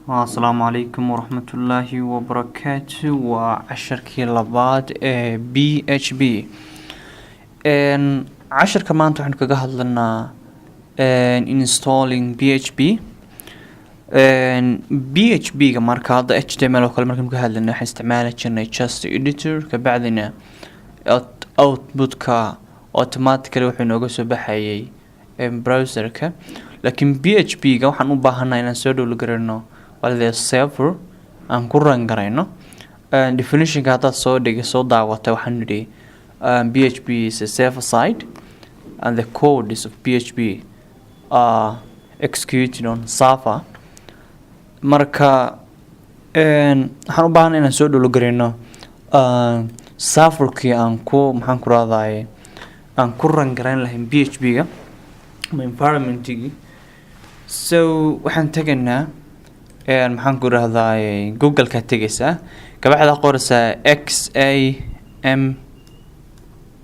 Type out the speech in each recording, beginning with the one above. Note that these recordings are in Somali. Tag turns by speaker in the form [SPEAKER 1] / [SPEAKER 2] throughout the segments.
[SPEAKER 1] السلام عليكم ورحمة الله وبركاته وعشركي لبعض PHP عشر كمان تحن كجهد لنا installing PHP PHP كماركة هذا HTML وكل مركب كجهد لنا حنستعمله كنا just editor كبعدنا output كا automatically وحنا نقص بحي browser كا لكن PHP كا وحنو باهنا إن نسوي لقرنه ولا server aan ku run garayno definition ka hada soo dhigay soo daawatay waxaan nidhi PHP is a server side and the code is of PHP executed on server marka waxaan u baahnaa inaan soo dholo garayno serverkii aan ku maxaan ku raadaay aan ku run garayn lahayn PHP ga environment-igi so waxaan tagaynaa maxaan ku rahdaay Google ka tagaysaa kabacdi qoraysaa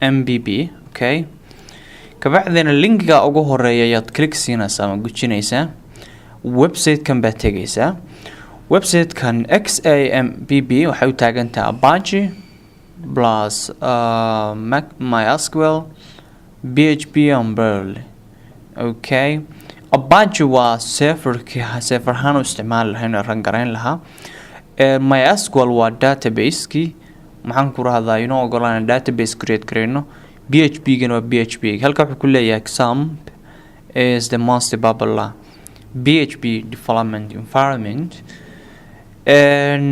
[SPEAKER 1] XAMPP okay kabacdina linkiga ugu horeeya ayaad click siinaysaa ama gujinaysaa website kan baad tagaysaa website kan XAMPP waxay u taagan tahay Apache plus MySQL PHP umbrella okay Apache waa server ahaan u isticmaali lahayn run garayn lahaa MySQL waa database ki maxaan ku rahdaa inoo ogolaan database create gareyno PHP gana waa PHP halka wuxuu ku leeyahay XAMPP is the most popular PHP development environment and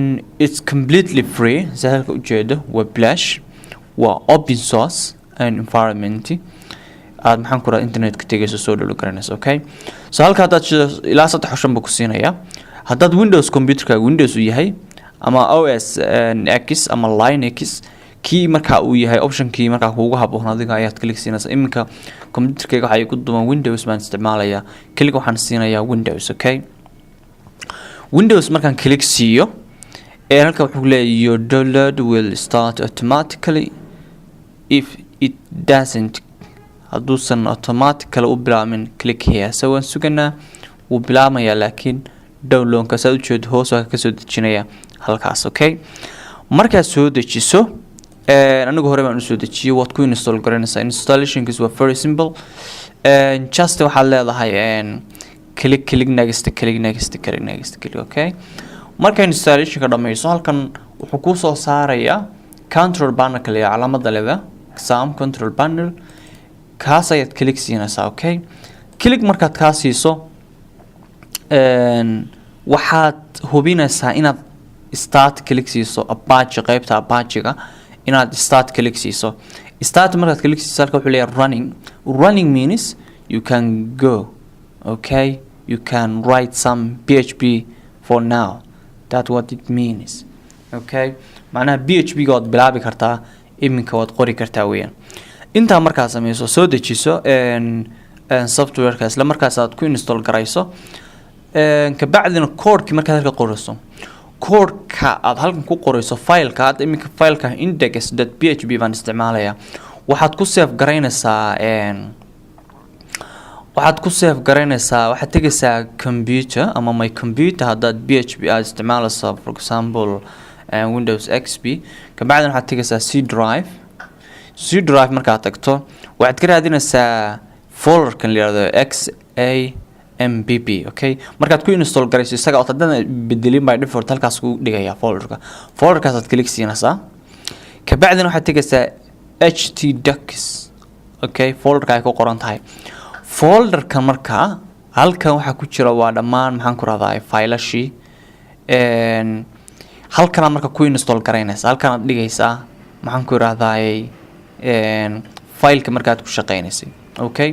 [SPEAKER 1] it's completely free halka ujeedo waa blush waa open source and environment aad maxaan ku raad internet ka tagayso soo dhalo garanayso okay so halka hadaad ilaa 3 xushan buu ku siinaya hadaad Windows computerka Windows uu yahay ama OS X ama Linux kii marka uu yahay option kii marka kuugu haboon adiga ayaad click siinaysaa iminka computerkayga waxa ay ku duman Windows baan isticmaalaya click waxaan siinayaa Windows okay Windows markaan click siiyo halka wuxuu leeyahay your download will start automatically if it doesn't haduusan automatically u bilaamin click here so waan suganaa uu bilaamaya laakiin downloadka saad u jeedo hoos waa ka soo dejinaya halkaas okay markaad soo dejiso anigu hore baan u soo dejiyay waad ku install garanaysaa installation is very simple just waxaad leedahay click next click okay marka installation ka dhamayso halkan wuxuu ku soo saaraya control panel kale calaamada leedahay exam control panel kaas ayaad click siinaysaa okay click markaad ka siiso waxaad hubinaysaa inaad start click siiso Apache qaybta Apache-ga inaad start click siiso start markaad click siiso halka wuxuu leeyahay running means you can go okay you can write some PHP for now that's what it means okay macnaha PHP ga waad bilaabi kartaa iminka waad qori kartaa weeyaan inta markaa sameeyso soo dejiso software ka isla markaas aad ku install garayso ka bacdina code-ki markaad halka qorayso code-ka aad halkan ku qorayso file-ka aad iminka file-ka index.php baan isticmaalaya waxaad ku save garaynaysaa waxaad tagaysaa computer ama my computer hadaad PHP aad isticmaalayso for example Windows XP ka bacdina waxaad tagaysaa C drive markaad tagto waxaad ka raadinaysaa folder kan leeyahay XAMPP okay markaad ku install garayso isaga oo haddana bedelin by default halkaas ku dhigaya folderkaas aad click siinaysaa ka bacdina waxaad tagaysaa htdocs okay folderka ay ku qoran tahay folderka marka halkan waxa ku jira waa dhamaan maxaan ku raadaay file-ashii halkan marka ku install garaynaysaa halkan aad dhigaysaa maxaan ku raadaay file-ka markaad ku shaqeynaysid okay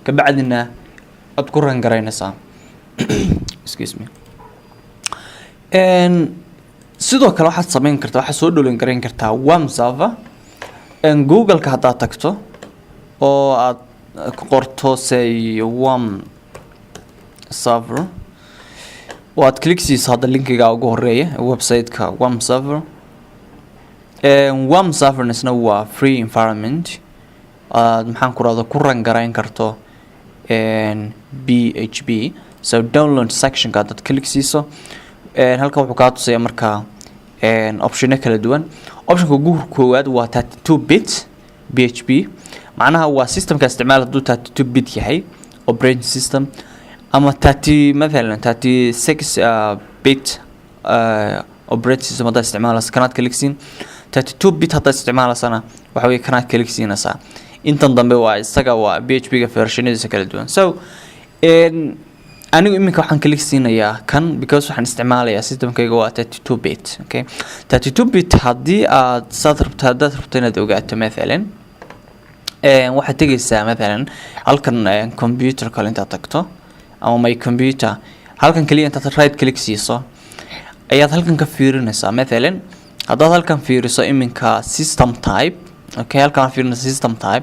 [SPEAKER 1] ka bacdina aad ku run garaynaysaa excuse me sidoo kale waxaad sameyn kartaa waxaad soo dhawaan garayn kartaa WAM server Google ka hadaad tagto oo aad ku qorto say WAM server waad click siiso hada linkiga ugu horeeya website-ka WAM server WAM server isna waa free environment maxaan ku raado ku run garayn karto PHP so download section ka dad click siiso halkan wuxuu ka tusaya marka option kala duwan optionka ugu koowaad waa 32 bit PHP macnaha waa systemka isticmaal haduu 32 bit yahay operating system ama 30 مثلا 36 bit operating system hada isticmaalaysa kanaad kaligsiin 32 bit hada isticmaalaysa waxa way kanaad kaligsiinaysa intan dambe waa isaga waa PHP ga versionadiisa kala duwan so anigu iminka waxaan kaligsiinayaa kan because waxaan isticmaalayaa systemkayga waa 32 bit okay 32 bit hadii aad rabto inaad ogaato مثلا waxaad tagaysaa مثلا halkan computer kale inta tagto ama my computer halkan kaliya inta right click siiso ayaad halkan ka fiirinaysaa مثلا hadaad halkan fiiriso iminka system type okay halkan fiirinaysaa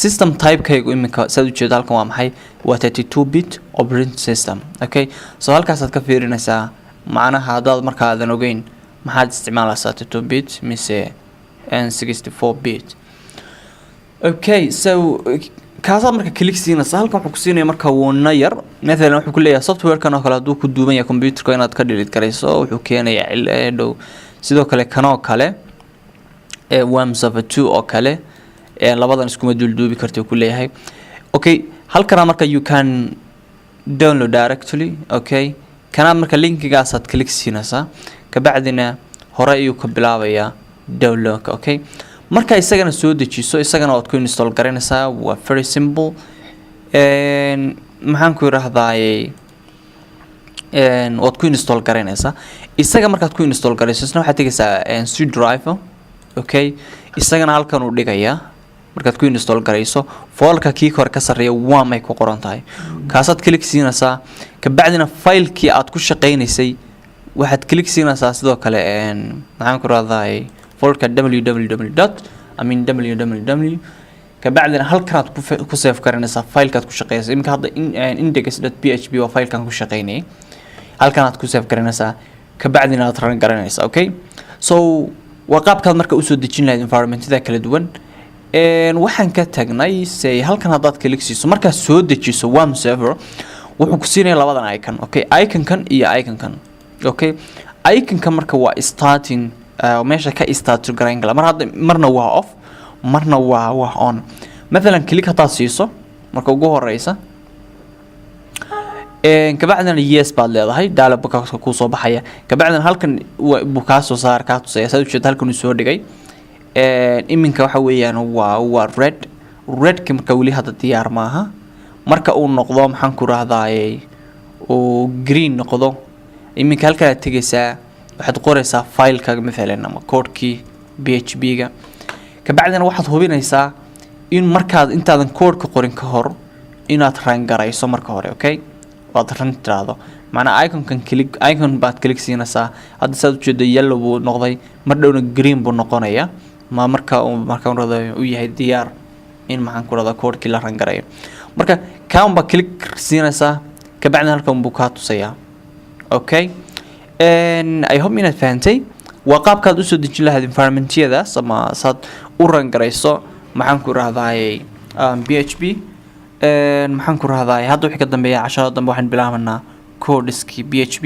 [SPEAKER 1] system type kaygu iminka saad u jeedo halkan waa maxay waa 32 bit operating system okay so halkaas aad ka fiirinaysaa macnaha hadaad markaa aadan ogeyn maxaad isticmaalaysaa 32 bit mise 64 bit okay so kaasa marka click siinaysa halkan wuxuu ku siinaya marka woona yar مثلا wuxuu ku leeyahay software kan oo kale haduu ku duuban yahay computer-ka inaad ka delete gareyso wuxuu keenayaa cilado sidoo kale kanoo kale WAM2 oo kale labadan isku madul duubi kartay ku leeyahay okay halkan marka you can download directly okay kana marka linkigaas aad click siinaysa ka bacdina hore ayuu ka bilaabayaa download okay marka isagana soo dejiso isagana waad ku install gareynaysaa waa very simple maxaan ku yiraahdaa waad ku install gareynaysaa isaga markaad ku install gareyso waxaad tagaysaa C drive okay isagana halkan uu dhigayaa markaad ku install gareyso folderka kii hore ka sareeyo waa may ku qoran tahay kaasaad click siinaysaa ka bacdina file-kii aad ku shaqeynaysay waxaad click siinaysaa sidoo kale maxaan ku yiraahdaa folderka www ka bacdina halkan aad ku save gareynaysaa file-ka aad ku shaqeysay imika hadda index.php waa file-kan ku shaqeynay halkan aad ku save gareynaysaa ka bacdina aad run gareynaysaa okay so waa qaabkaad marka u soo dejin lahayd environment-da kala duwan waxaan ka tagnay say halkan hadaad click siiso marka soo dejiso WAM server wuxuu ku siinayaa labadan icon okay icon-kan iyo icon-kan okay icon-kan marka waa starting meesha ka start gareyn kala marna waa off marna waa on مثلا click hadaad siiso marka ugu horeysa ka bacdina yes baad leedahay dialog box ku soo baxaya ka bacdina halkan buu ka soo saar ka tusaya saad u jeed halkan uu soo dhigay iminka waxa weeyaan waa red ki marka wali hada diyaar maaha marka uu noqdo maxaan ku raahdaayay oo green noqdo iminka halka aad tagaysaa waxaad qoraysaa file-ka مثلا ama code-kii PHP ga ka bacdina waxaad hubinaysaa in markaad intaadan code-ka qorin ka hor inaad run garayso marka hore okay waad run tiraado macna icon baad click siinaysaa hadda saad u jeedo yellow buu noqday mar dhowna green buu noqonaya marka uu yahay diyaar in maxaan ku raada code-kii la run garayo marka kaan ba click siinaysaa ka bacdina halkan buu ka tusaya okay I hope inaad fahantay waa qaabkaad u soo dejin lahayd environment-yadaas ama saad u run garayso maxaan ku raahdaayay PHP maxaan ku raahdaayay hadda wixii ka dambeeya casharada dambe waxaan bilaabanaa code-kii PHP